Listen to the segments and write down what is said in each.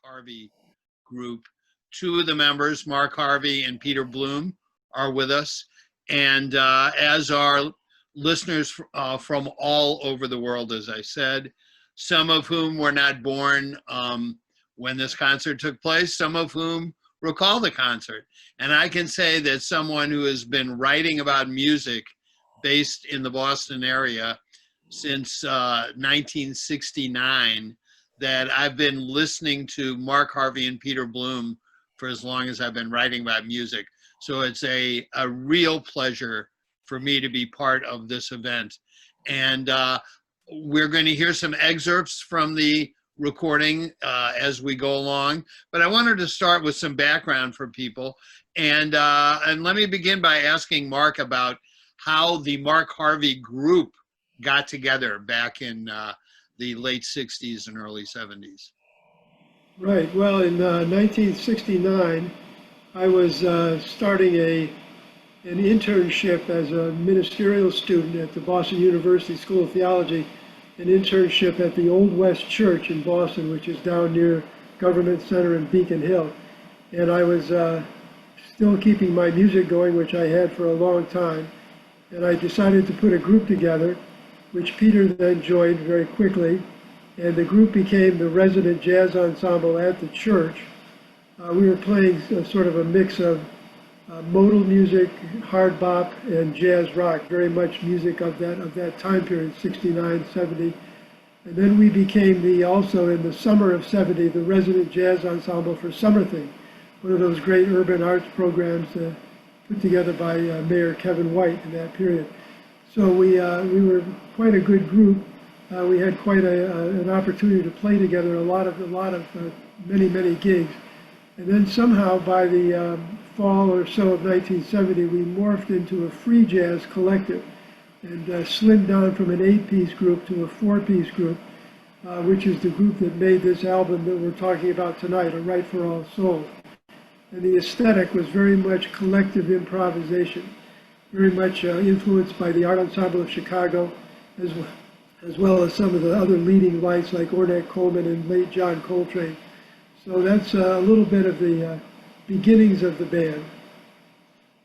Harvey Group. Two of the members, Mark Harvey and Peter Bloom, are with us, and as are listeners from all over the world, as I said, some of whom were not born when this concert took place, some of whom recall the concert. And I can say that someone who has been writing about music based in the Boston area since 1969, that I've been listening to Mark Harvey and Peter Bloom for as long as I've been writing about music. So it's a real pleasure for me to be part of this event. And we're going to hear some excerpts from the recording as we go along. But I wanted to start with some background for people. And let me begin by asking Mark about how the Mark Harvey Group got together back in the late 60s and early 70s. Right. Well, in 1969, I was starting an internship as a ministerial student at the Boston University School of Theology, an internship at the Old West Church in Boston, which is down near Government Center and Beacon Hill. And I was still keeping my music going, which I had for a long time. And I decided to put a group together, which Peter then joined very quickly. And the group became the resident jazz ensemble at the church. We were playing sort of a mix of modal music, hard bop, and jazz rock, very much music of that time period, 69, 70. And then we became also in the summer of 70, the resident jazz ensemble for Summer Thing, one of those great urban arts programs put together by Mayor Kevin White in that period. So we were quite a good group. We had quite an opportunity to play together many gigs. And then somehow by the fall or so of 1970, we morphed into a free jazz collective and slimmed down from an 8-piece group to a 4-piece group, which is the group that made this album that we're talking about tonight, A Rite for All Souls. And the aesthetic was very much collective improvisation, very much influenced by the Art Ensemble of Chicago, as well as some of the other leading lights like Ornette Coleman and late John Coltrane. So that's a little bit of the beginnings of the band.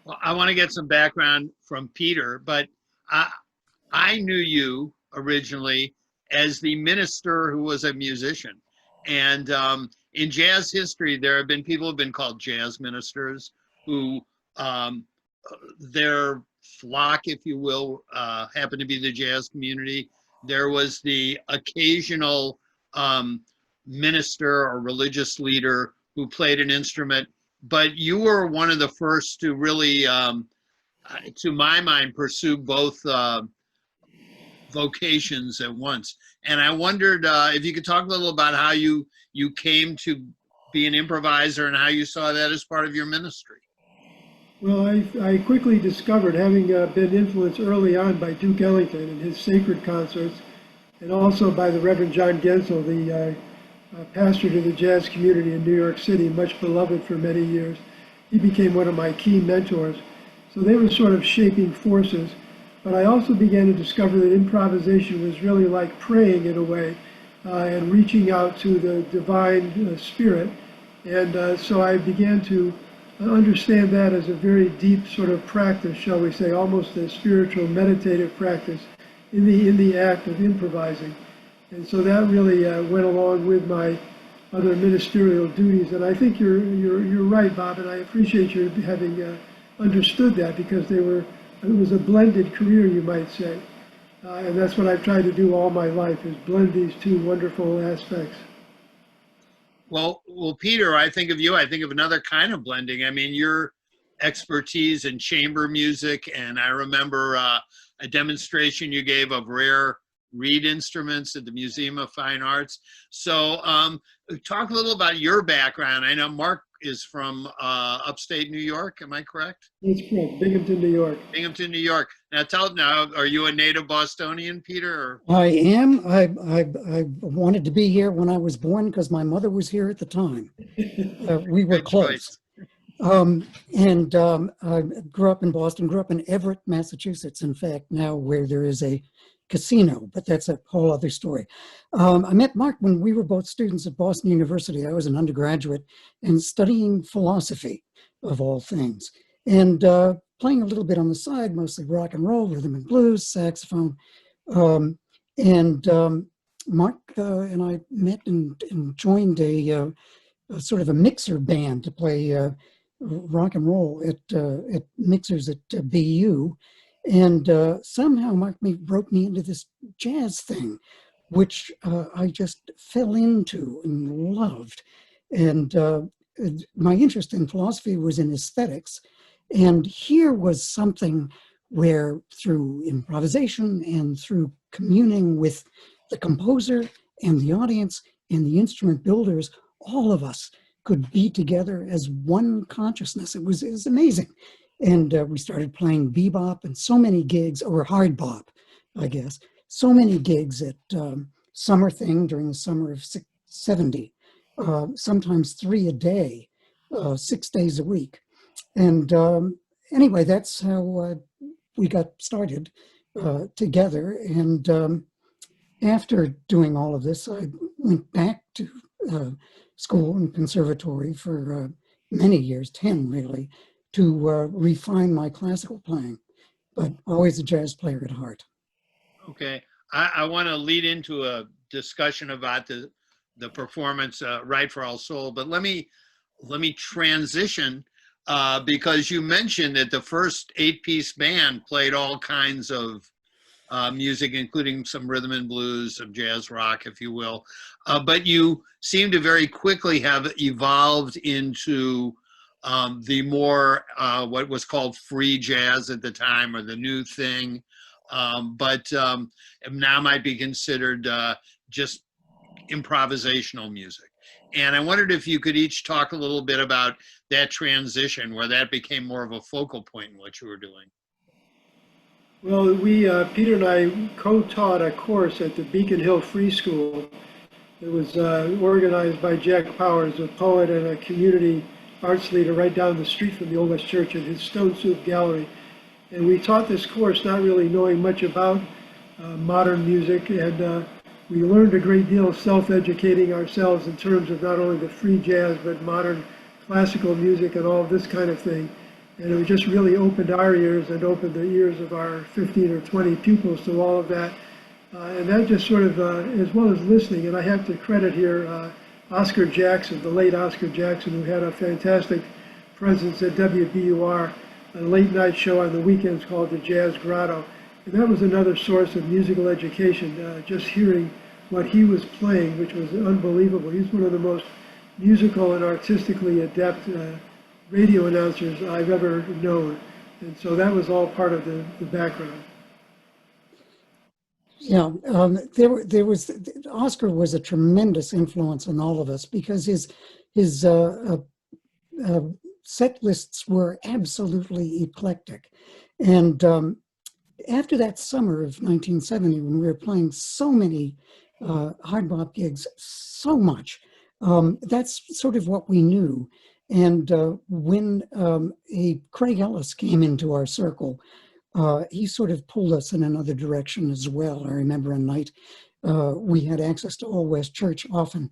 Well, I want to get some background from Peter, but I knew you originally as the minister who was a musician. And in jazz history, there have been people who have been called jazz ministers who their flock, if you will, happened to be the jazz community. There was the occasional minister or religious leader who played an instrument, but you were one of the first to really, to my mind, pursue both vocations at once. And I wondered if you could talk a little about how you came to be an improviser and how you saw that as part of your ministry. Well, I quickly discovered, having been influenced early on by Duke Ellington and his sacred concerts, and also by the Reverend John Gensel, the pastor to the jazz community in New York City, much beloved for many years. He became one of my key mentors. So they were sort of shaping forces. But I also began to discover that improvisation was really like praying in a way, and reaching out to the divine spirit. And so I began to understand that as a very deep sort of practice, shall we say, almost a spiritual meditative practice in the act of improvising. And so that really went along with my other ministerial duties. And I think you're right, Bob, and I appreciate your having understood that, because it was a blended career, you might say. And that's what I've tried to do all my life, is blend these two wonderful aspects. Well, Peter, I think of you, I think of another kind of blending. I mean, your expertise in chamber music, and I remember a demonstration you gave of rare reed instruments at the Museum of Fine Arts. So talk a little about your background. I know Mark is from upstate New York, am I correct? That's correct, Binghamton, New York. Binghamton, New York. Now, are you a native Bostonian, Peter? Or? I am. I wanted to be here when I was born because my mother was here at the time. We were close. I grew up in Boston, grew up in Everett, Massachusetts, in fact, now where there is a casino, but that's a whole other story. I met Mark when we were both students at Boston University. I was an undergraduate and studying philosophy, of all things, and playing a little bit on the side, mostly rock and roll, rhythm and blues, saxophone. Um, and Mark and I met and joined a sort of a mixer band to play rock and roll at mixers at BU. And somehow Mark broke me into this jazz thing, which I just fell into and loved. And my interest in philosophy was in aesthetics. And here was something where through improvisation and through communing with the composer and the audience and the instrument builders, all of us could be together as one consciousness. It was amazing. And we started playing bebop and so many gigs, or hard bop, I guess, so many gigs at Summer Thing during the summer of '70, sometimes 3 a day, 6 days a week. And anyway, that's how we got started together. And after doing all of this, I went back to school and conservatory for many years, 10 really, to refine my classical playing, but always a jazz player at heart. Okay, I want to lead into a discussion about the performance Rite for All Soul, but let me transition because you mentioned that the first 8-piece band played all kinds of music, including some rhythm and blues, some jazz rock, if you will. But you seem to very quickly have evolved into the more, what was called free jazz at the time, or the new thing. But now might be considered just improvisational music. And I wondered if you could each talk a little bit about that transition, where that became more of a focal point in what you were doing. Well, Peter and I co-taught a course at the Beacon Hill Free School. It was organized by Jack Powers, a poet and a community arts leader right down the street from the Old West Church, at his Stone Soup Gallery. And we taught this course not really knowing much about modern music, and we learned a great deal self-educating ourselves in terms of not only the free jazz, but modern classical music and all this kind of thing. And it just really opened our ears and opened the ears of our 15 or 20 pupils to all of that. And that just sort of, as well as listening, and I have to credit here Oscar Jackson, the late Oscar Jackson, who had a fantastic presence at WBUR, a late night show on the weekends called the Jazz Grotto. And that was another source of musical education, just hearing what he was playing, which was unbelievable. He's one of the most musical and artistically adept radio announcers I've ever known. And so that was all part of the background. Yeah, Oscar was a tremendous influence on all of us because his set lists were absolutely eclectic. And after that summer of 1970, when we were playing so many hard bop gigs, so much, that's sort of what we knew. And when Craig Ellis came into our circle, he sort of pulled us in another direction as well. I remember a night we had access to Old West Church often,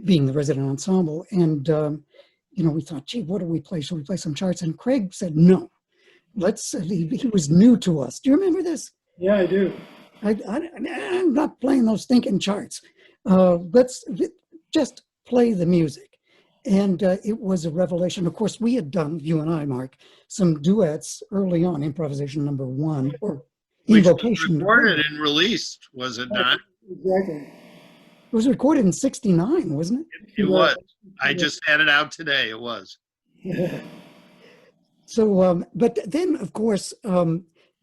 being the resident ensemble. And, we thought, gee, what do we play? Should we play some charts? And Craig said, no, he was new to us. Do you remember this? Yeah, I do. I'm not playing those stinking charts. Let's just play the music. And it was a revelation. Of course, we had done, you and I, Mark, some duets early on, improvisation number 1, or invocation. Which was recorded and released, was it not? Exactly. It was recorded in '69, wasn't it? It was. I just had it out today. It was. So, but then, of course,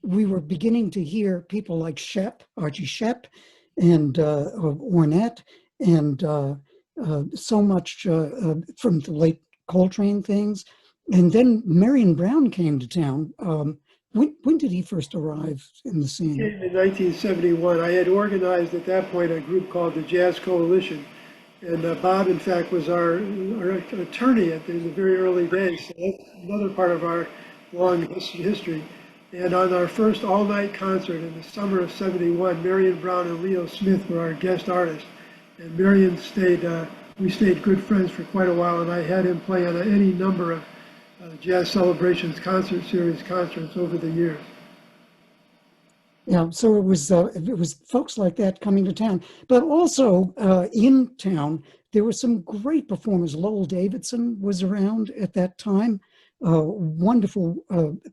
we were beginning to hear people like Archie Shepp, and Ornette, and so much from the late Coltrane things. And then Marion Brown came to town. When did he first arrive in the scene? In 1971. I had organized at that point a group called the Jazz Coalition. And Bob, in fact, was our attorney in the very early days. So that's another part of our long history. And on our first all-night concert in the summer of '71, Marion Brown and Leo Smith were our guest artists. And Marion we stayed good friends for quite a while, and I had him play on any number of Jazz Celebrations concert series concerts over the years. Yeah, so it was folks like that coming to town, but also in town there were some great performers. Lowell Davidson was around at that time, wonderful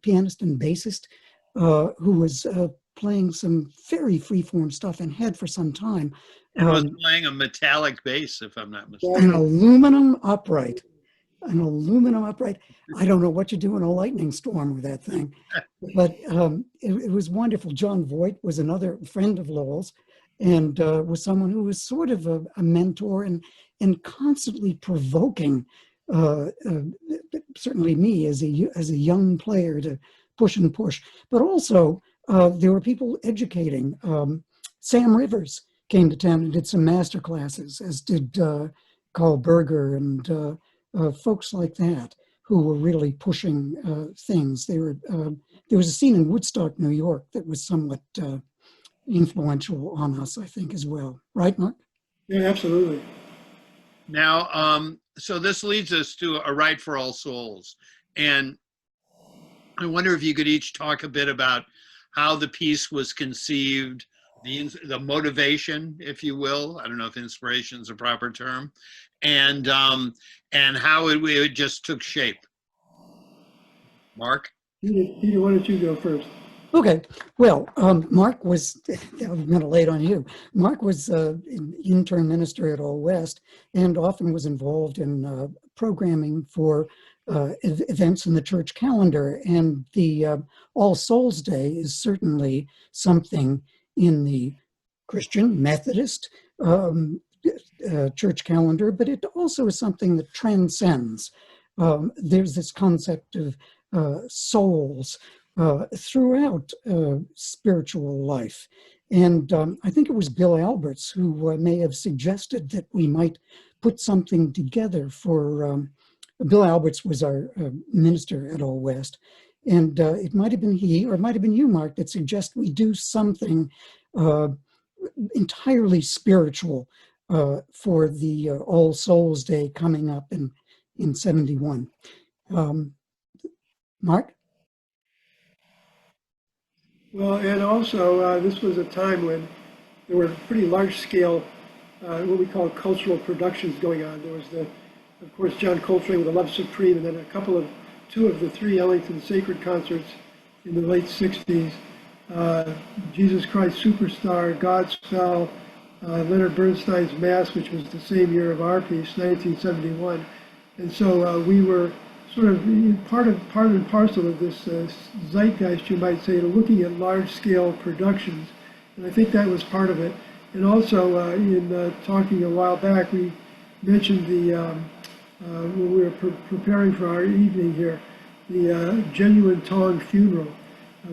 pianist and bassist who was playing some very freeform stuff and had for some time. And was playing a metallic bass, if I'm not mistaken. An aluminum upright. An aluminum upright. I don't know what you do in a lightning storm with that thing, but it was wonderful. John Voight was another friend of Lowell's, and was someone who was sort of a mentor and constantly provoking, certainly me as a young player to push and push. But also there were people educating. Sam Rivers came to town and did some master classes, as did Carl Berger and folks like that who were really pushing things. There was a scene in Woodstock, New York that was somewhat influential on us, I think, as well. Right, Mark? Yeah, absolutely. Now, so this leads us to A Rite for All Souls. And I wonder if you could each talk a bit about how the piece was conceived, the motivation, if you will. I don't know if inspiration is a proper term, and how it just took shape. Mark? Peter, why don't you go first? Okay. Well, Mark was, I'm going to lay it on you. Mark was an intern minister at All West and often was involved in programming for events in the church calendar. And the All Souls Day is certainly something in the Christian Methodist church calendar, but it also is something that transcends. There's this concept of souls throughout spiritual life. And I think it was Bill Alberts who may have suggested that we might put something together for, Bill Alberts was our minister at All West. And it might have been he, or it might have been you, Mark, that suggested we do something entirely spiritual for the All Souls Day coming up in '71. Mark? Well, and also this was a time when there were pretty large-scale, what we call cultural productions going on. There was of course, John Coltrane with the Love Supreme, and then two of the three Ellington Sacred concerts in the late '60s. Jesus Christ Superstar, Godspell, Leonard Bernstein's Mass, which was the same year of our piece, 1971. And so we were sort of part and parcel of this zeitgeist, you might say, to looking at large-scale productions. And I think that was part of it. And also, in talking a while back, we mentioned when we were preparing for our evening here, the Genuine Tong Funeral,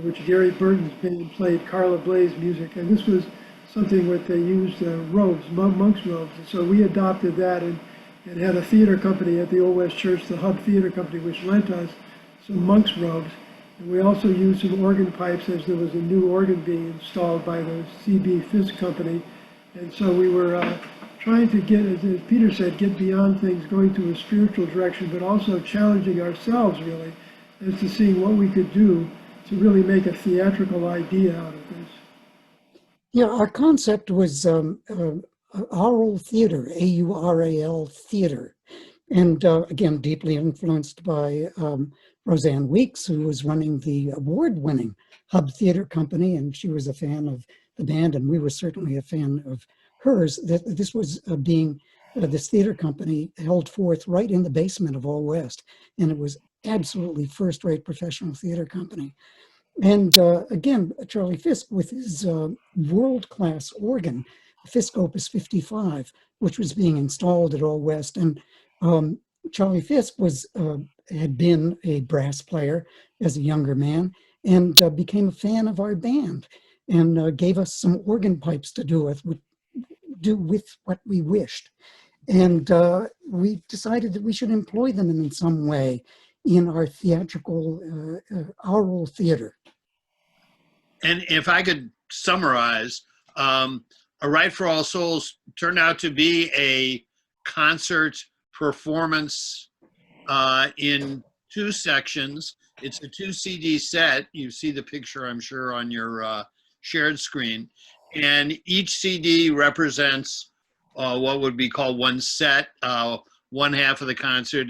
which Gary Burton's band played Carla Bley's music. And this was something where they used robes, monks' robes. And so we adopted that and had a theater company at the Old West Church, the Hub Theater Company, which lent us some monks' robes. And we also used some organ pipes as there was a new organ being installed by the C.B. Fisk Company. And so we were trying to get, as Peter said, get beyond things, going to a spiritual direction, but also challenging ourselves, really, as to seeing what we could do to really make a theatrical idea out of this. Yeah, our concept was aural theater, A-U-R-A-L theater. And again, deeply influenced by Roseanne Weeks, who was running the award-winning Hub Theater Company, and she was a fan of the band, and we were certainly a fan of hers. That this was this theater company held forth right in the basement of All West, and it was absolutely first-rate professional theater company. And again, Charlie Fisk with his world-class organ, Fisk Opus 55, which was being installed at All West. And Charlie Fisk had been a brass player as a younger man and became a fan of our band and gave us some organ pipes to do with what we wished. And we decided that we should employ them in some way in our theatrical aural theater. And if I could summarize, A Rite for All Souls turned out to be a concert performance in 2 sections. It's a 2 CD set. You see the picture, I'm sure, on your shared screen. And each CD represents what would be called one set, one half of the concert.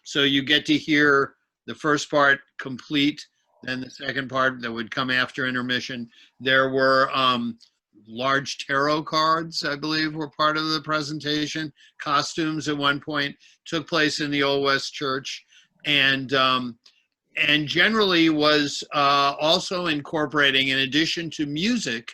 So you get to hear the first part complete, then the second part that would come after intermission. There were large tarot cards, I believe, were part of the presentation. Costumes at one point took place in the Old West Church, and generally was also incorporating, in addition to music,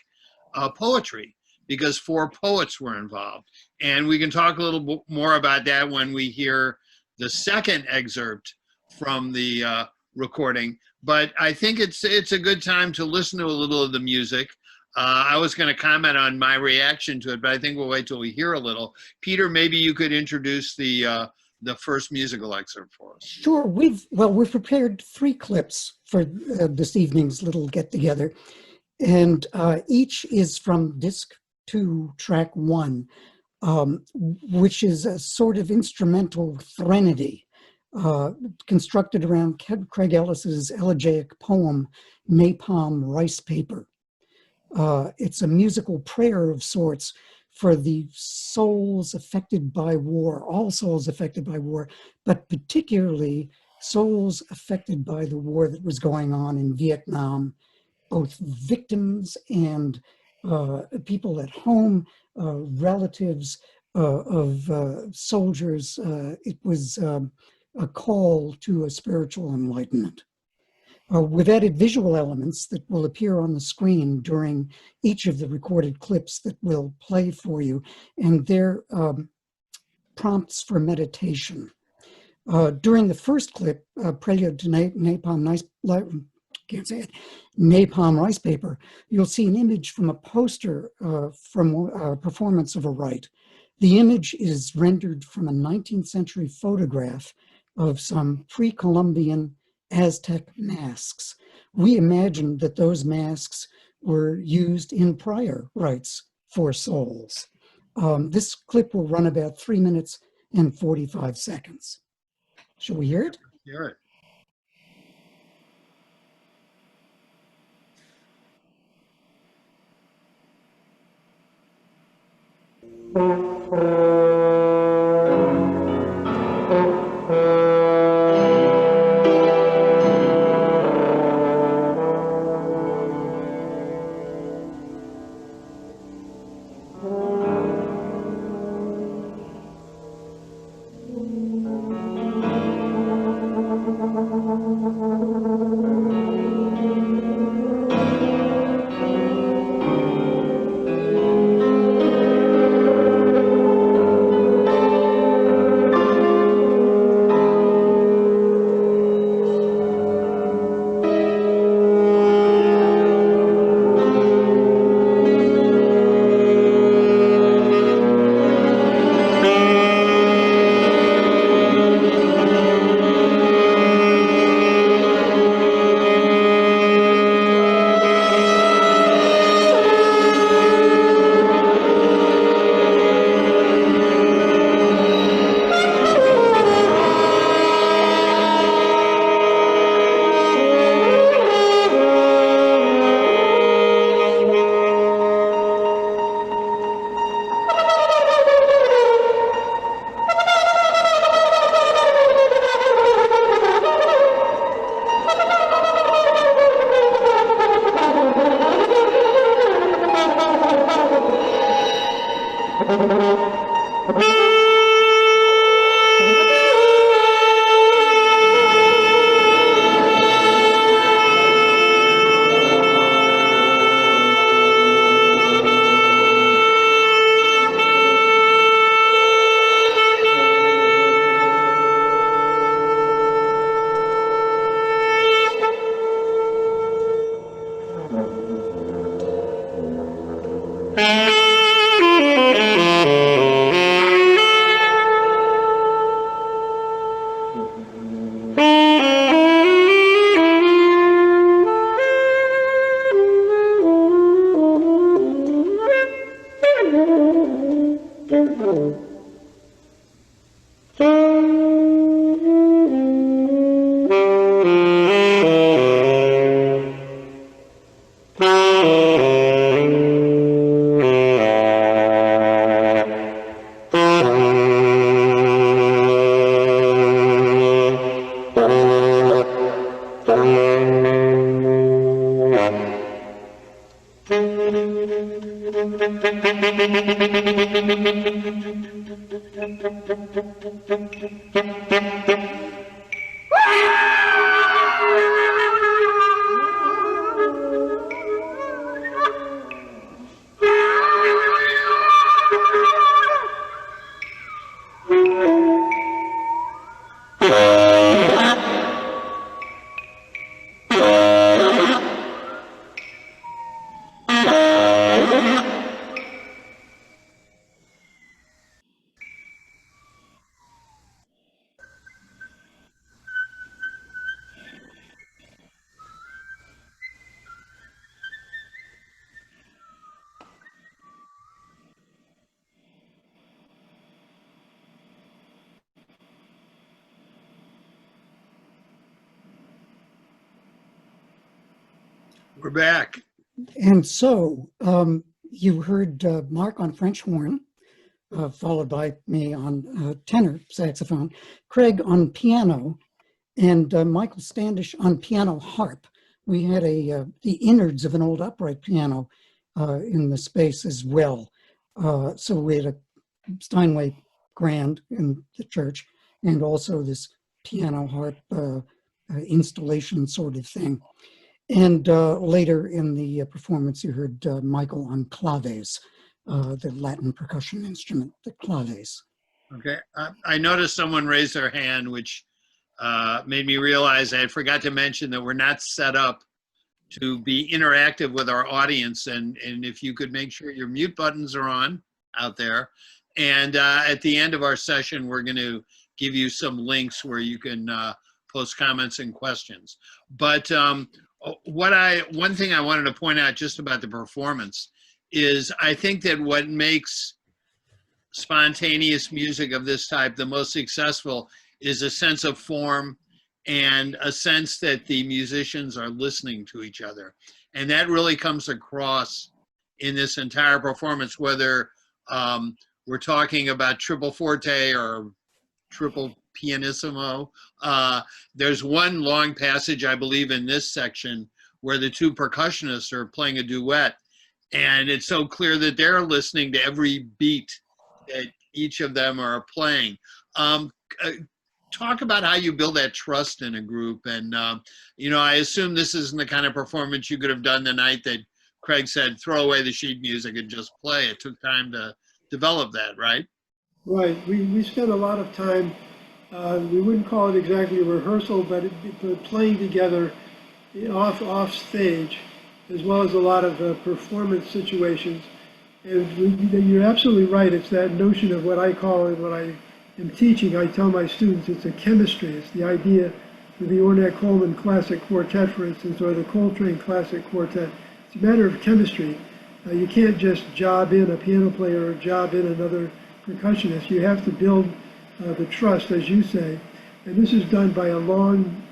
poetry, because 4 poets were involved. And we can talk a little bit more about that when we hear the second excerpt from the recording. But I think it's a good time to listen to a little of the music. I was going to comment on my reaction to it, but I think we'll wait till we hear a little. Peter, maybe you could introduce the first musical excerpt for us. Sure. We've prepared 3 clips for this evening's little get-together, and each is from disc 2, track 1, which is a sort of instrumental threnody constructed around Craig Ellis's elegiac poem, Napalm Rice Paper. It's a musical prayer of sorts for the souls affected by war, all souls affected by war, but particularly souls affected by the war that was going on in Vietnam, both victims and people at home, relatives of soldiers. It was a call to a spiritual enlightenment. With added visual elements that will appear on the screen during each of the recorded clips that we'll play for you, and they're prompts for meditation. During the first clip, Prelude to Napalm Rice Paper, you'll see an image from a poster from a performance of A Rite. The image is rendered from a 19th century photograph of some pre-Columbian Aztec masks. We imagined that those masks were used in prior rites for souls. This clip will run about 3 minutes and 45 seconds. Shall we hear it? Hear it. We're back. And so you heard Mark on French horn, followed by me on tenor saxophone, Craig on piano, and Michael Standish on piano harp. We had the innards of an old upright piano in the space as well. So we had a Steinway grand in the church, and also this piano harp installation sort of thing. And later in the performance, you heard Michael on claves, the Latin percussion instrument, the claves. Okay. I noticed someone raised their hand, which made me realize I forgot to mention that we're not set up to be interactive with our audience. And if you could make sure your mute buttons are on out there. And at the end of our session, we're going to give you some links where you can post comments and questions. But one thing I wanted to point out just about the performance is I think that what makes spontaneous music of this type the most successful is a sense of form and a sense that the musicians are listening to each other. And that really comes across in this entire performance, whether we're talking about triple forte or triple pianissimo. There's one long passage, I believe, in this section where the two percussionists are playing a duet, and it's so clear that they're listening to every beat that each of them are playing. Talk about how you build that trust in a group. And, you know, I assume this isn't the kind of performance you could have done the night that Craig said, throw away the sheet music and just play. It took time to develop that, right? Right. We spent a lot of time, we wouldn't call it exactly a rehearsal, but playing together off stage, as well as a lot of performance situations. And you're absolutely right. It's that notion of what I call it, what I am teaching. I tell my students it's a chemistry. It's the idea for the Ornette-Coleman Classic Quartet, for instance, or the Coltrane Classic Quartet. It's a matter of chemistry. You can't just job in a piano player or job in another percussionist. You have to build the trust, as you say. And this is done by a long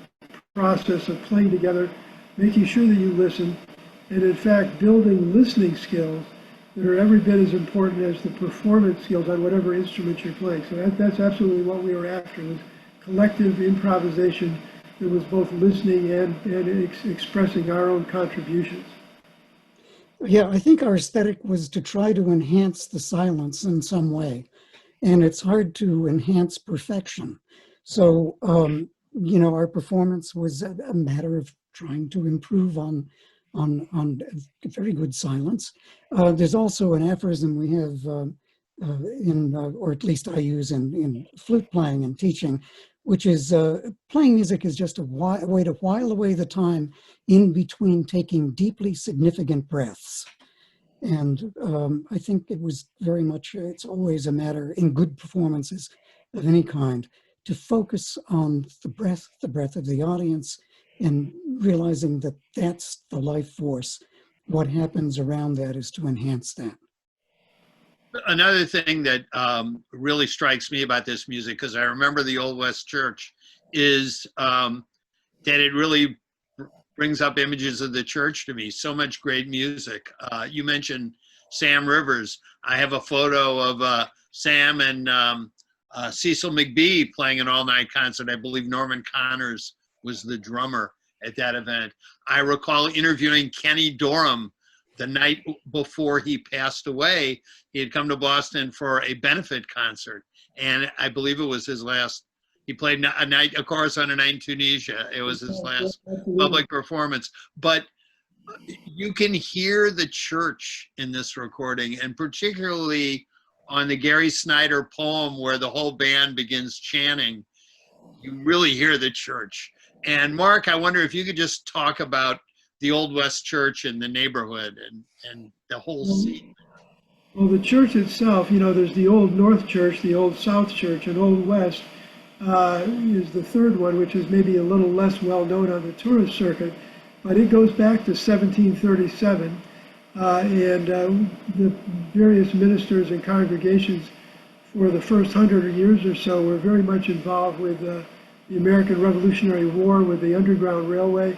process of playing together, making sure that you listen, and in fact, building listening skills that are every bit as important as the performance skills on whatever instrument you're playing. So that's absolutely what we were after, was collective improvisation that was both listening and expressing our own contributions. Yeah, I think our aesthetic was to try to enhance the silence in some way. And it's hard to enhance perfection. So, you know, our performance was a matter of trying to improve on very good silence. There's also an aphorism we have or at least I use in flute playing and teaching, which is playing music is just a way to while away the time in between taking deeply significant breaths. And I think it was very much, it's always a matter in good performances of any kind to focus on the breath of the audience, and realizing that that's the life force. What happens around that is to enhance that. Another thing that really strikes me about this music, because I remember the Old West Church, is that it really brings up images of the church to me. So much great music. You mentioned Sam Rivers. I have a photo of Sam and Cecil McBee playing an all-night concert. I believe Norman Connors was the drummer at that event. I recall interviewing Kenny Dorham the night before he passed away. He had come to Boston for a benefit concert. and I believe it was his last. He played a chorus on A Night in Tunisia. It was his last public performance. But you can hear the church in this recording, and particularly on the Gary Snyder poem where the whole band begins chanting, you really hear the church. And Mark, I wonder if you could just talk about the Old West Church and the neighborhood and the whole scene. Well, the church itself, there's the Old North Church, the Old South Church, and Old West is the third one, which is maybe a little less well known on the tourist circuit, but it goes back to 1737, and the various ministers and congregations for the first 100 years or so were very much involved with the American Revolutionary War, with the Underground Railway,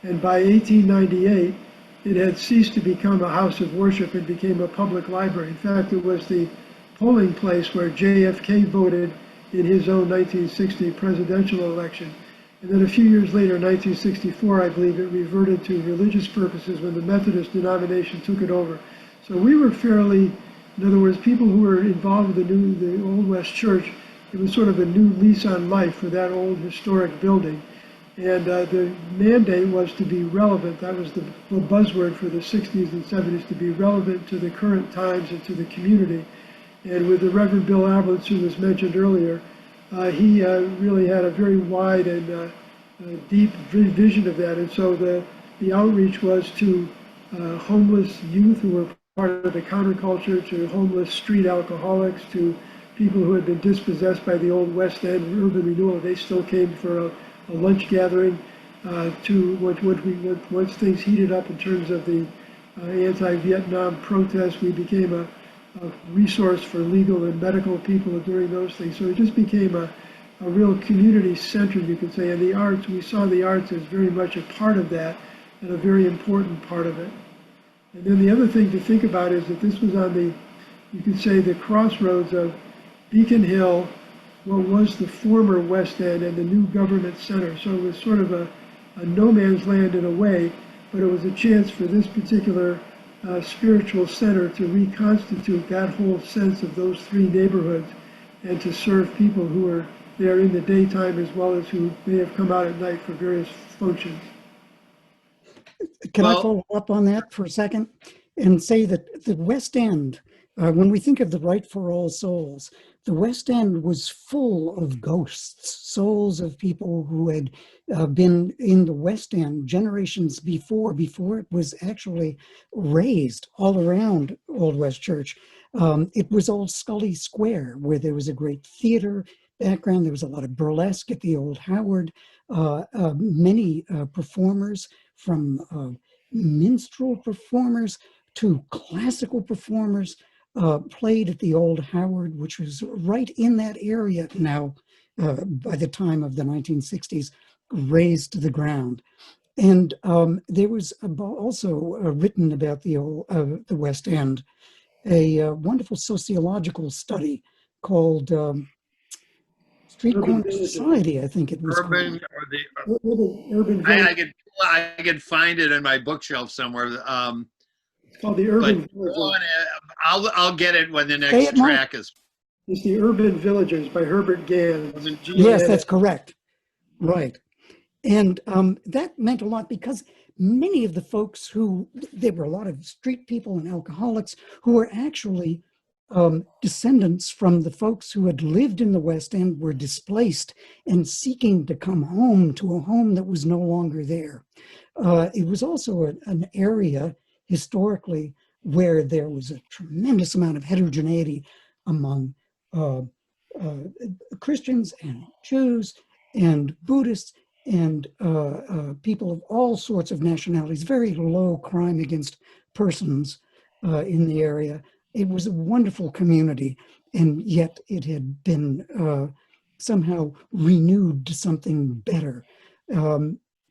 and by 1898, it had ceased to become a house of worship and became a public library. In fact, it was the polling place where JFK voted in his own 1960 presidential election. And then a few years later, in 1964, I believe, it reverted to religious purposes when the Methodist denomination took it over. So we were fairly, in other words, people who were involved with the Old West Church, it was sort of a new lease on life for that old historic building. And the mandate was to be relevant. That was the buzzword for the 60s and 70s, to be relevant to the current times and to the community. And with the Reverend Bill Ablitz, who was mentioned earlier, he really had a very wide and deep vision of that. And so the outreach was to homeless youth who were part of the counterculture, to homeless street alcoholics, to people who had been dispossessed by the old West End urban renewal. They still came for a lunch gathering, to once things heated up in terms of the anti-Vietnam protests, we became a resource for legal and medical people during those things. So it just became a real community center, you could say. And the arts, we saw the arts as very much a part of that and a very important part of it. And then the other thing to think about is that this was on the, you could say, the crossroads of Beacon Hill, what was the former West End, and the new government center. So it was sort of a no man's land in a way, but it was a chance for this particular spiritual center to reconstitute that whole sense of those three neighborhoods and to serve people who are there in the daytime as well as who may have come out at night for various functions. Can I follow up on that for a second and say that the West End, when we think of the Rite for All Souls, the West End was full of ghosts, souls of people who had been in the West End generations before it was actually raised all around Old West Church. It was Old Scully Square, where there was a great theater background. There was a lot of burlesque at the Old Howard. Many performers, from minstrel performers to classical performers, played at the Old Howard, which was right in that area now, by the time of the 1960s, razed to the ground. And there was also written about the West End, a wonderful sociological study called Street Corner Society, I think it was Urban, called. Urban I could find it in my bookshelf somewhere. It's called the Urban Villagers. I'll get it when the next track is. It's the Urban Villagers by Herbert Gans. Yes, that's correct. Right. And that meant a lot because many of the folks there were a lot of street people and alcoholics who were actually descendants from the folks who had lived in the West End, were displaced and seeking to come home to a home that was no longer there. It was also an area historically where there was a tremendous amount of heterogeneity among Christians and Jews and Buddhists and people of all sorts of nationalities, very low crime against persons in the area. It was a wonderful community, and yet it had been somehow renewed to something better,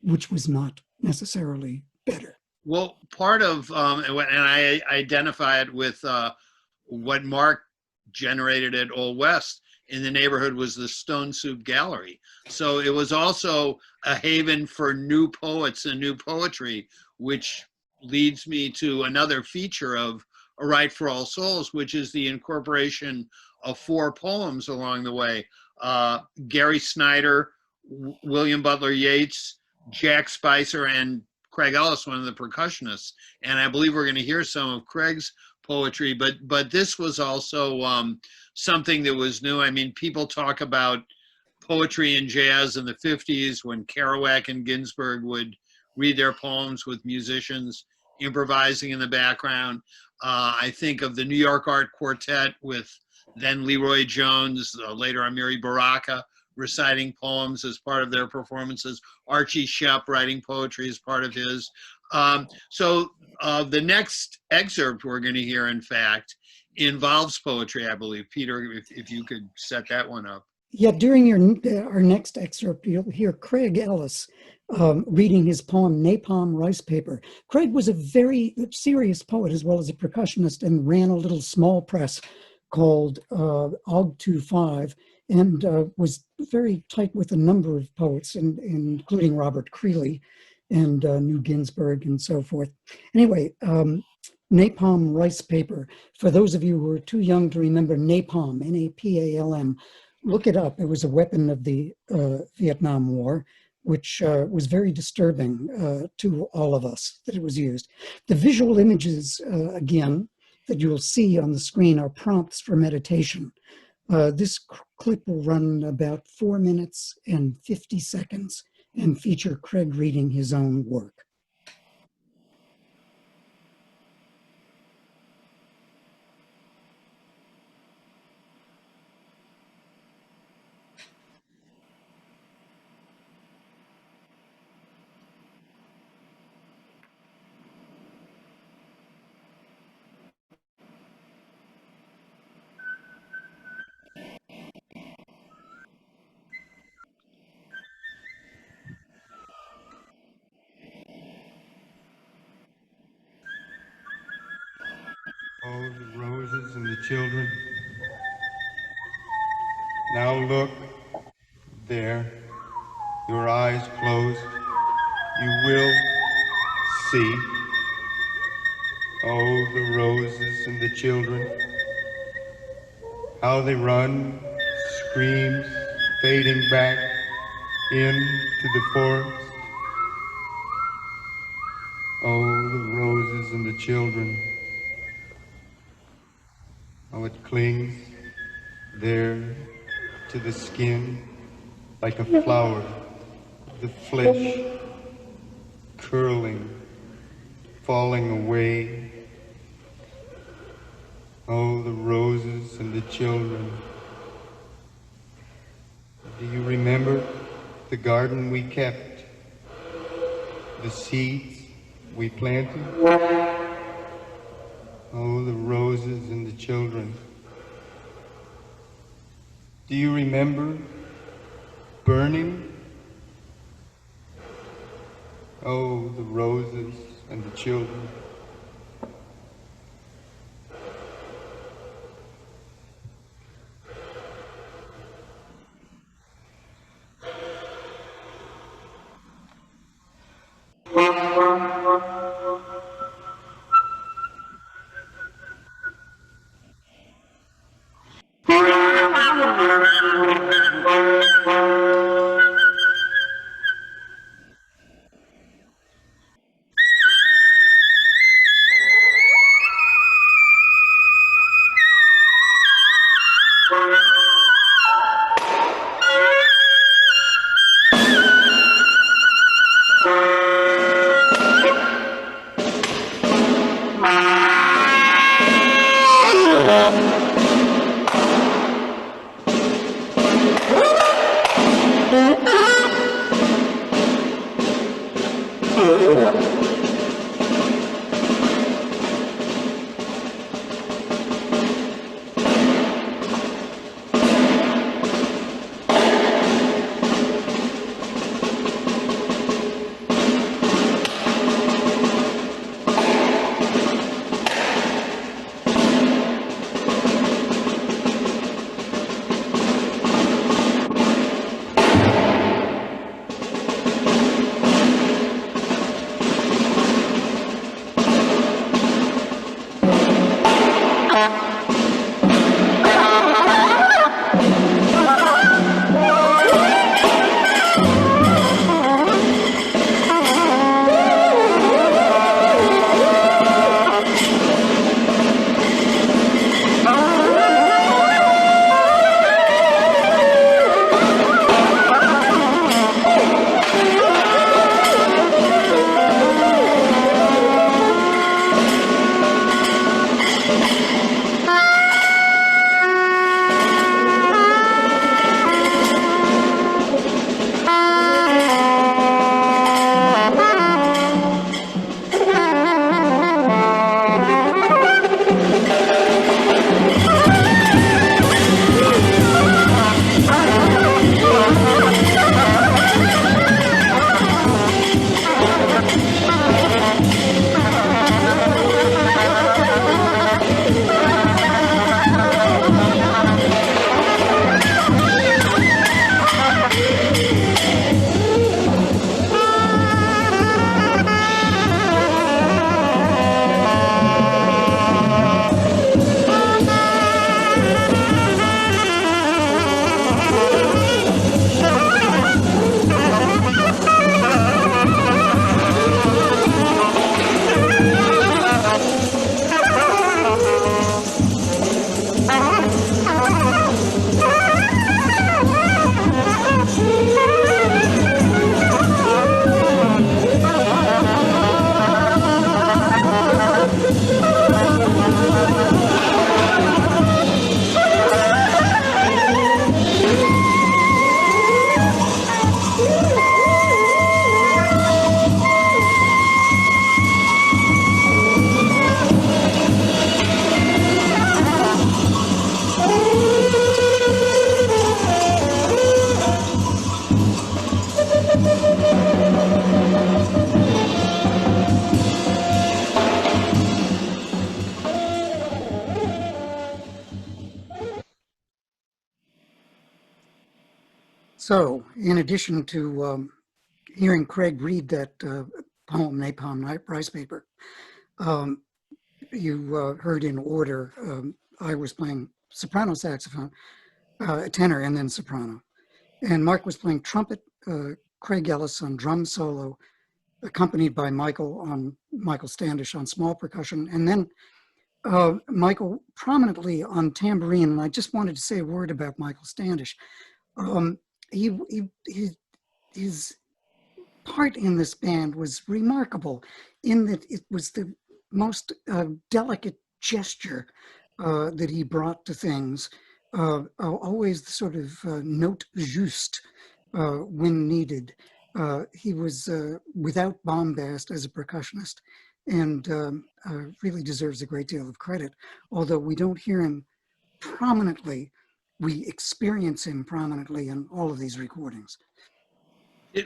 which was not necessarily better. Well, part of, and I identify it with what Mark generated at Old West in the neighborhood was the Stone Soup Gallery. So it was also a haven for new poets and new poetry, which leads me to another feature of A Rite for All Souls, which is the incorporation of 4 poems along the way. Gary Snyder, William Butler Yeats, Jack Spicer, and Craig Ellis, one of the percussionists. And I believe we're going to hear some of Craig's poetry, but this was also something that was new. I mean, people talk about poetry and jazz in the 50s when Kerouac and Ginsberg would read their poems with musicians improvising in the background. I think of the New York Art Quartet with then Leroy Jones, later Amiri Baraka, reciting poems as part of their performances. Archie Shepp writing poetry as part of his. So the next excerpt we're going to hear, in fact, involves poetry, I believe. Peter, if you could set that one up. Yeah, during our next excerpt, you'll hear Craig Ellis reading his poem, Napalm Rice Paper. Craig was a very serious poet as well as a percussionist and ran a little small press called AUG25 and was very tight with a number of poets, including Robert Creeley and New Ginsberg and so forth. Anyway, Napalm Rice Paper. For those of you who are too young to remember napalm, N-A-P-A-L-M, look it up. It was a weapon of the Vietnam War, which was very disturbing to all of us that it was used. The visual images, again, that you'll see on the screen are prompts for meditation. This clip will run about 4 minutes and 50 seconds and feature Craig reading his own work. Oh, the roses and the children. Now look there, your eyes closed. You will see. Oh, the roses and the children. How they run, screams, fading back into the forest. Oh, the roses and the children. How it clings there to the skin like a flower, the flesh curling, falling away. Oh, the roses and the children. Do you remember the garden we kept, the seeds we planted? Oh, the roses and the children. Do you remember burning? Oh, the roses and the children. So, in addition to hearing Craig read that poem, Napalm Rice Paper, you heard in order, I was playing soprano saxophone, tenor, and then soprano. And Mark was playing trumpet, Craig Ellis on drum solo, accompanied by Michael Standish on small percussion, and then Michael prominently on tambourine. And I just wanted to say a word about Michael Standish. His part in this band was remarkable in that it was the most delicate gesture that he brought to things, always the sort of note juste when needed. He was without bombast as a percussionist, and really deserves a great deal of credit. Although we don't hear him prominently, we experience him prominently in all of these recordings.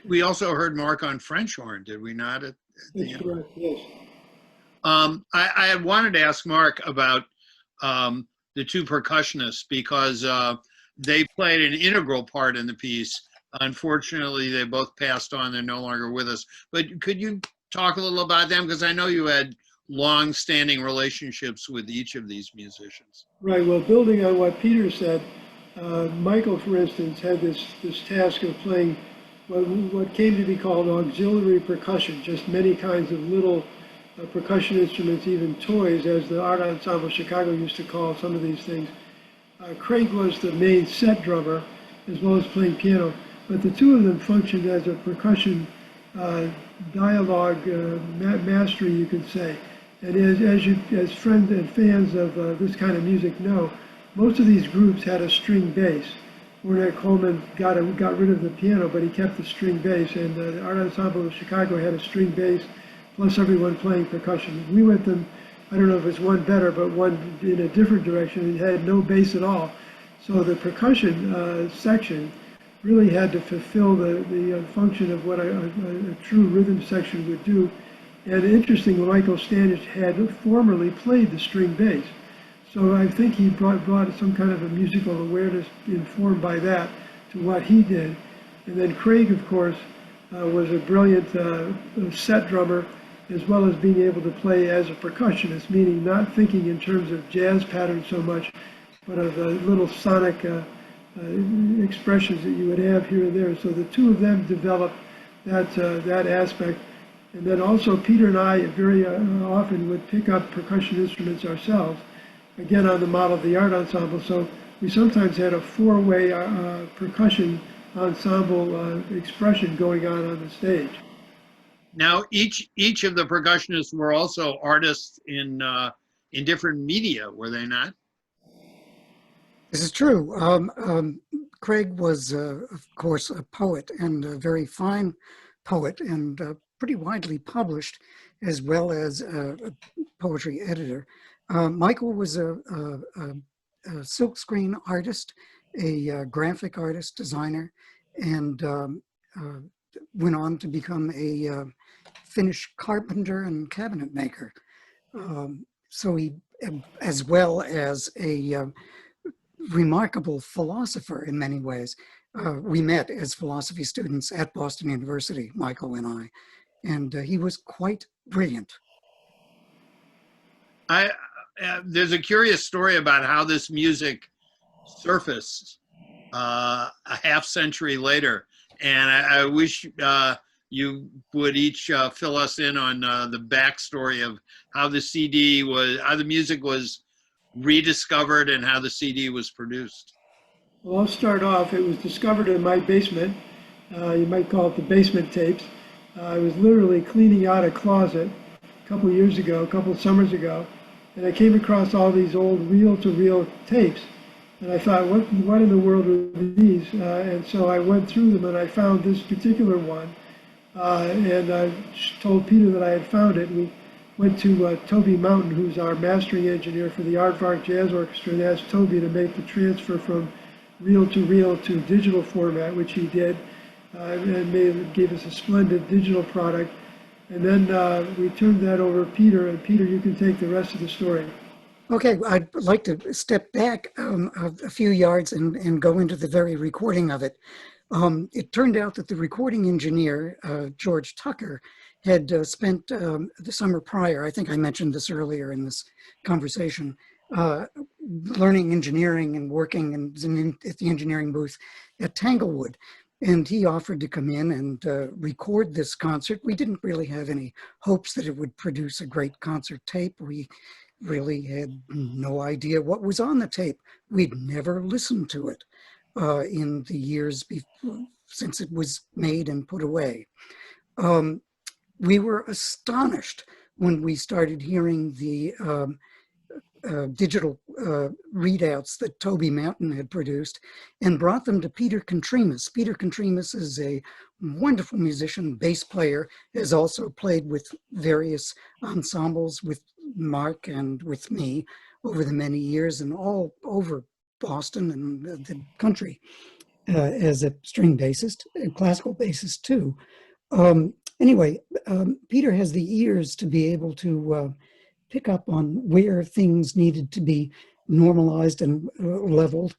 We also heard Mark on French horn, did we not? That's correct, yes. I wanted to ask Mark about the two percussionists because they played an integral part in the piece. Unfortunately, they both passed on. They're no longer with us. But could you talk a little about them? Because I know you had long-standing relationships with each of these musicians. Right, well, building on what Peter said, Michael, for instance, had this task of playing what came to be called auxiliary percussion, just many kinds of little percussion instruments, even toys, as the Art Ensemble Chicago used to call some of these things. Craig was the main set drummer, as well as playing piano, but the two of them functioned as a percussion dialogue mastery, you could say. And as friends and fans of this kind of music know, most of these groups had a string bass. Werner Coleman got rid of the piano, but he kept the string bass, and the Art Ensemble of Chicago had a string bass, plus everyone playing percussion. We went them, I don't know if it's one better, but one in a different direction. It had no bass at all. So the percussion section really had to fulfill the function of what a true rhythm section would do. And interestingly, Michael Standish had formerly played the string bass. So I think he brought some kind of a musical awareness informed by that to what he did. And then Craig, of course, was a brilliant set drummer, as well as being able to play as a percussionist, meaning not thinking in terms of jazz patterns so much, but of the little sonic expressions that you would have here and there. So the two of them developed that aspect. And then also Peter and I very often would pick up percussion instruments ourselves, again on the model of the art ensemble. So we sometimes had a four-way percussion ensemble expression going on the stage. Now, each of the percussionists were also artists in different media, were they not? This is true. Craig was, of course, a poet, and a very fine poet, and pretty widely published, as well as a poetry editor. Michael was a silkscreen artist, a graphic artist, designer, and went on to become a Finnish carpenter and cabinet maker. So he, as well as a remarkable philosopher in many ways. We met as philosophy students at Boston University, Michael and I, and he was quite brilliant. There's a curious story about how this music surfaced a half century later, and I wish you would each fill us in on the backstory of how the music was rediscovered and how the CD was produced. Well, I'll start off. It was discovered in my basement. You might call it the basement tapes. I was literally cleaning out a closet a couple of summers ago, and I came across all these old reel-to-reel tapes. And I thought, what in the world are these? And so I went through them, and I found this particular one. And I told Peter that I had found it. We went to Toby Mountain, who's our mastering engineer for the Aardvark Jazz Orchestra, and asked Toby to make the transfer from reel to digital format, which he did, and gave us a splendid digital product. And then we turned that over to Peter, and Peter, you can take the rest of the story. Okay, I'd like to step back a few yards and go into the very recording of it. It turned out that the recording engineer, George Tucker, had spent the summer prior, I think I mentioned this earlier in this conversation, learning engineering and working at the engineering booth at Tanglewood. And he offered to come in and record this concert. We didn't really have any hopes that it would produce a great concert tape. We really had no idea what was on the tape. We'd never listened to it in the years before, since it was made and put away. We were astonished when we started hearing the digital readouts that Toby Mountain had produced and brought them to Peter Contreras. Peter Contreras is a wonderful musician, bass player, has also played with various ensembles with Mark and with me over the many years and all over Boston and the country as a string bassist and classical bassist too. Anyway, Peter has the ears to be able to pick up on where things needed to be normalized and leveled,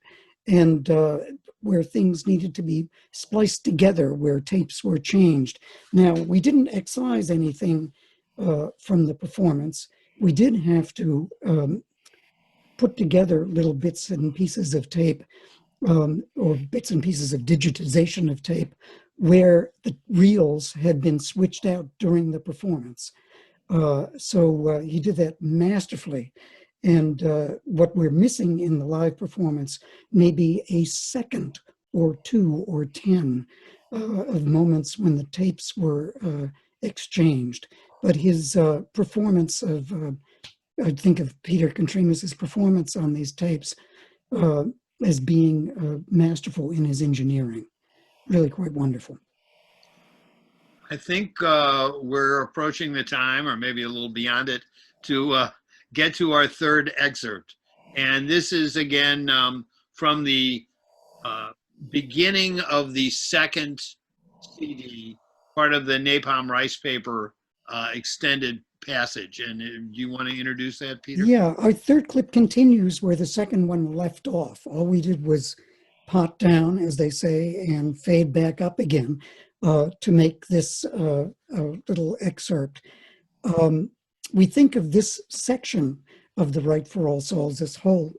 and where things needed to be spliced together, where tapes were changed. Now, we didn't excise anything from the performance. We did have to put together little bits and pieces of tape, or bits and pieces of digitization of tape, where the reels had been switched out during the performance. So he did that masterfully. And what we're missing in the live performance may be a second or 2 or 10 of moments when the tapes were exchanged. But his performance of, I think of Peter Contreras' performance on these tapes as being masterful in his engineering. Really quite wonderful. I think we're approaching the time, or maybe a little beyond it, to get to our third excerpt. And this is, again, from the beginning of the second CD, part of the Napalm Rice Paper extended passage. And do you want to introduce that, Peter? Yeah, our third clip continues where the second one left off. All we did was pot down, as they say, and fade back up again to make this little excerpt. We think of this section of the Rite for All Souls, this whole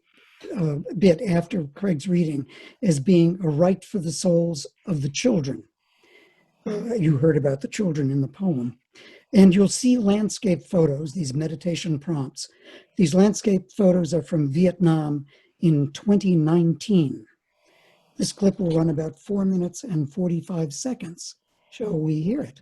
bit after Craig's reading, as being a rite for the souls of the children. You heard about the children in the poem. And you'll see landscape photos, these meditation prompts. These landscape photos are from Vietnam in 2019. This clip will run about 4 minutes and 45 seconds. Shall we hear it?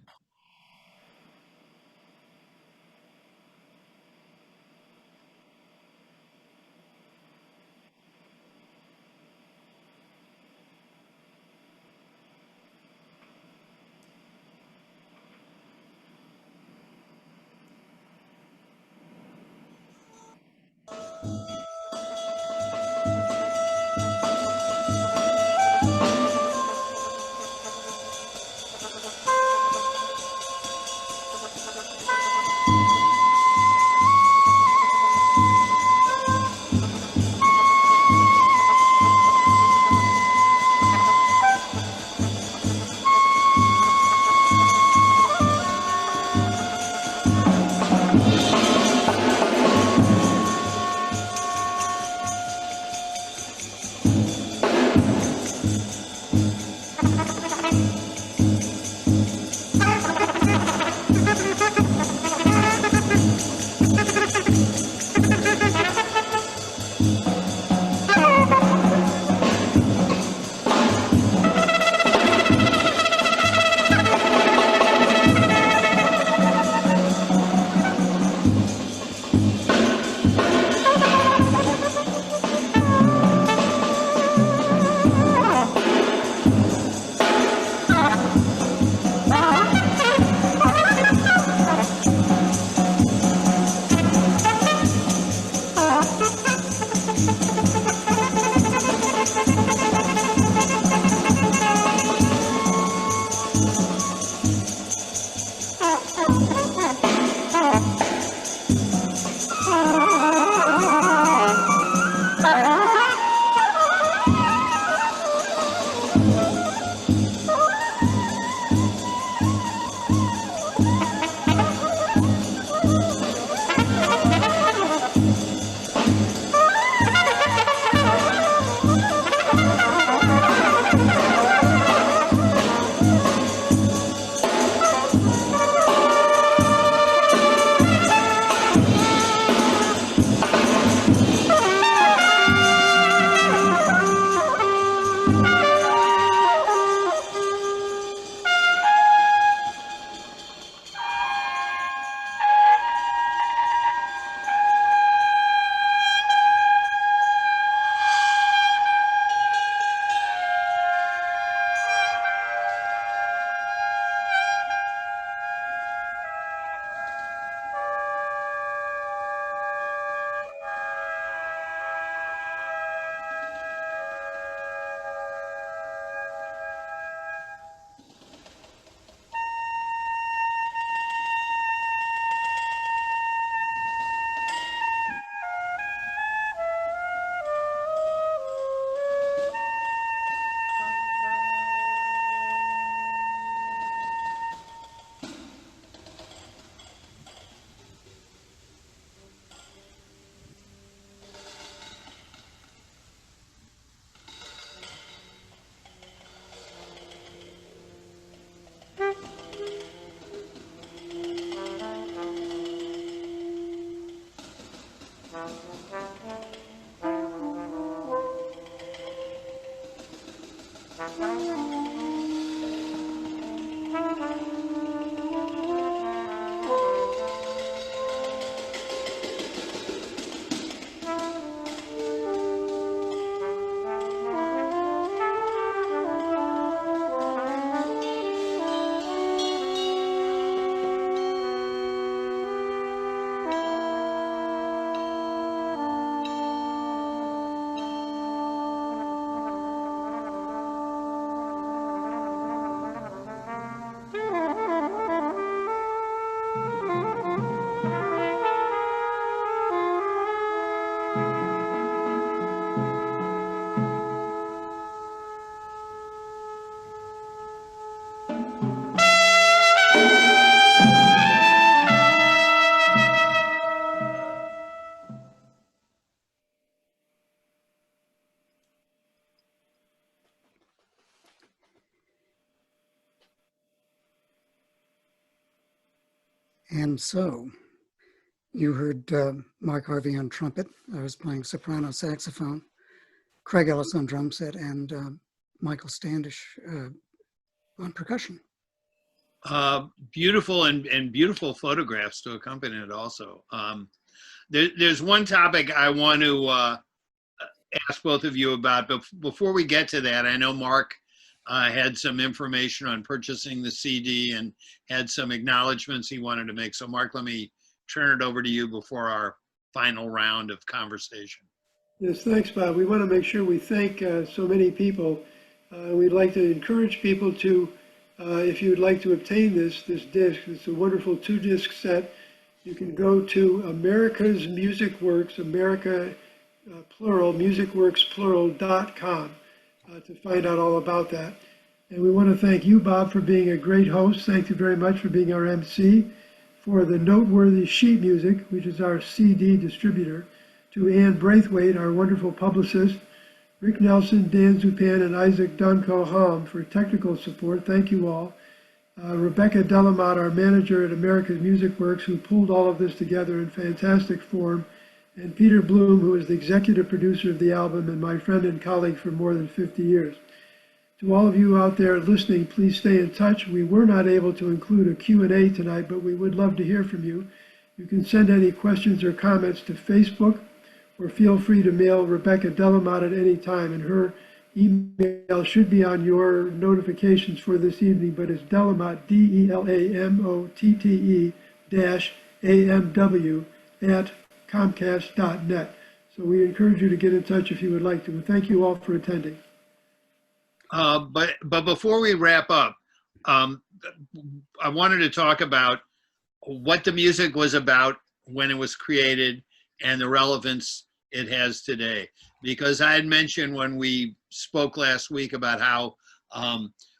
And so you heard Mark Harvey on trumpet. I was playing soprano saxophone, Craig Ellis on drum set, and Michael Standish on percussion. Beautiful and beautiful photographs to accompany it also. There's one topic I want to ask both of you about, but before we get to that, I know Mark had some information on purchasing the CD and had some acknowledgments he wanted to make. So Mark, let me turn it over to you before our final round of conversation. Yes, thanks, Bob. We want to make sure we thank so many people. We'd like to encourage people to, if you would like to obtain this disc, it's a wonderful 2-disc set. You can go to America's Music Works, America plural, musicworksplural.com to find out all about that. And we want to thank you, Bob, for being a great host. Thank you very much for being our MC. For the noteworthy sheet music, which is our CD distributor, to Ann Braithwaite, our wonderful publicist, Rick Nelson, Dan Zupan, and Isaac Dunco-Halm for technical support. Thank you all. Rebecca Delamont, our manager at America's Music Works, who pulled all of this together in fantastic form, and Peter Bloom, who is the executive producer of the album and my friend and colleague for more than 50 years. To all of you out there listening, please stay in touch. We were not able to include a Q&A tonight, but we would love to hear from you. You can send any questions or comments to Facebook, or feel free to mail Rebecca Delamont at any time, and her email should be on your notifications for this evening, but it's Delamont, DELAMOTTE-AMW @comcast.net. So we encourage you to get in touch if you would like to. And thank you all for attending. But before we wrap up, I wanted to talk about what the music was about when it was created and the relevance it has today. Because I had mentioned when we spoke last week about how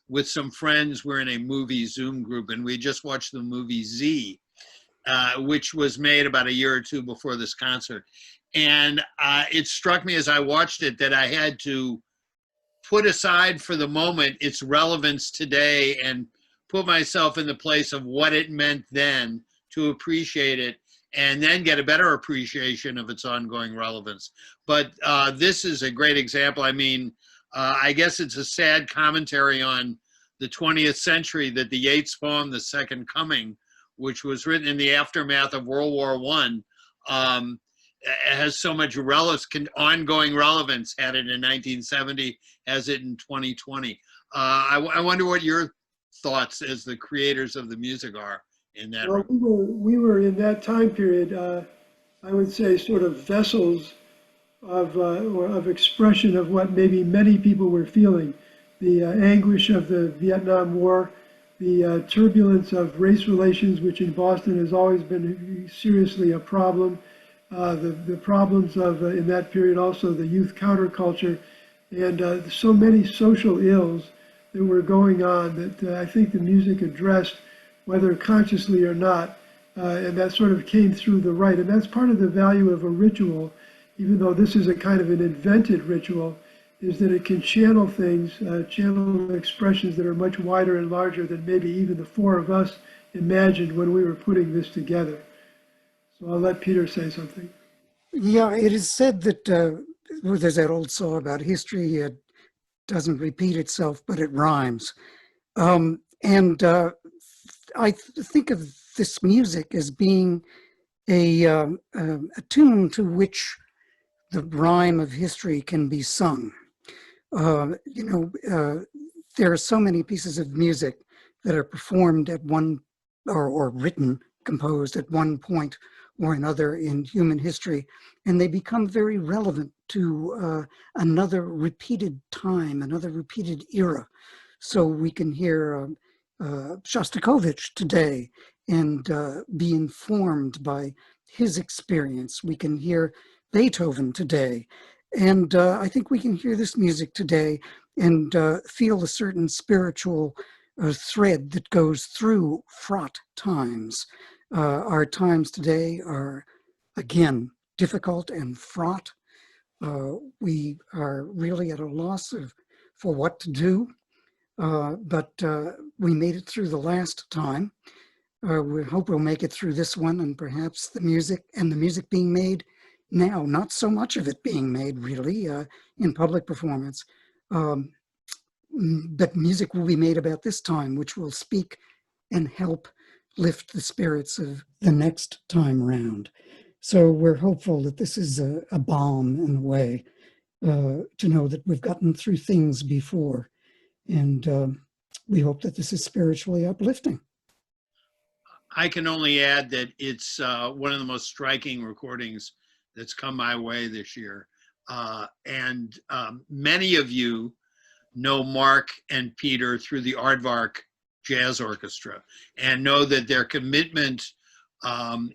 with some friends we're in a movie Zoom group, and we just watched the movie Z, which was made about a year or two before this concert. And it struck me as I watched it that I had to put aside for the moment its relevance today and put myself in the place of what it meant then to appreciate it, and then get a better appreciation of its ongoing relevance. But this is a great example. I mean, I guess it's a sad commentary on the 20th century that the Yeats poem, The Second Coming, which was written in the aftermath of World War I, has so much ongoing relevance, had it in 1970, has it in 2020. I wonder what your thoughts as the creators of the music are in that. Well, we were in that time period, I would say, sort of vessels of expression of what maybe many people were feeling. The anguish of the Vietnam War, the turbulence of race relations, which in Boston has always been seriously a problem, the problems of, in that period also, the youth counterculture, and so many social ills that were going on that I think the music addressed, whether consciously or not, and that sort of came through the right. And that's part of the value of a ritual, even though this is a kind of an invented ritual, is that it can channel things, channel expressions that are much wider and larger than maybe even the four of us imagined when we were putting this together. So I'll let Peter say something. Yeah, it is said that there's that old saw about history, it doesn't repeat itself, but it rhymes. I think of this music as being a tune to which the rhyme of history can be sung. There are so many pieces of music that are performed at one, or written, composed at one point or another in human history, and they become very relevant to another repeated time, another repeated era. So we can hear Shostakovich today and be informed by his experience. We can hear Beethoven today. And I think we can hear this music today and feel a certain spiritual thread that goes through fraught times. Our times today are, again, difficult and fraught. We are really at a loss for what to do, but we made it through the last time. We hope we'll make it through this one, and perhaps the music being made now, not so much of it being made really in public performance, but music will be made about this time, which will speak and help lift the spirits of the next time round. So we're hopeful that this is a balm in a way, to know that we've gotten through things before. And we hope that this is spiritually uplifting. I can only add that it's one of the most striking recordings that's come my way this year. And many of you know Mark and Peter through the Aardvark Jazz Orchestra and know that their commitment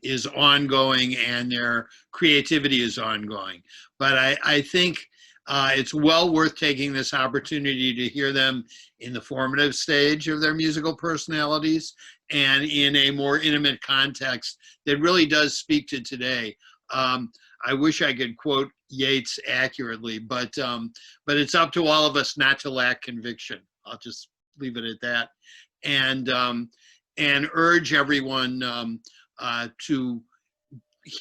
is ongoing and their creativity is ongoing. But I think it's well worth taking this opportunity to hear them in the formative stage of their musical personalities and in a more intimate context that really does speak to today. I wish I could quote Yeats accurately, but it's up to all of us not to lack conviction. I'll just leave it at that, and urge everyone to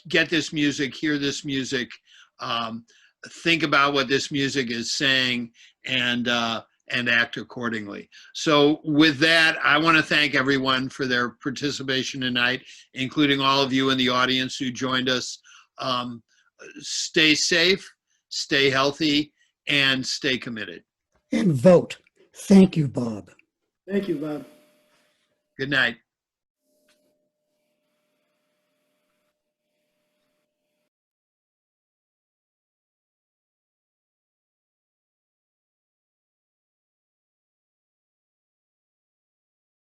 get this music, hear this music, think about what this music is saying, and act accordingly. So with that, I want to thank everyone for their participation tonight, including all of you in the audience who joined us. Stay safe, stay healthy, and stay committed. And vote. Thank you, Bob. Thank you, Bob. Good night.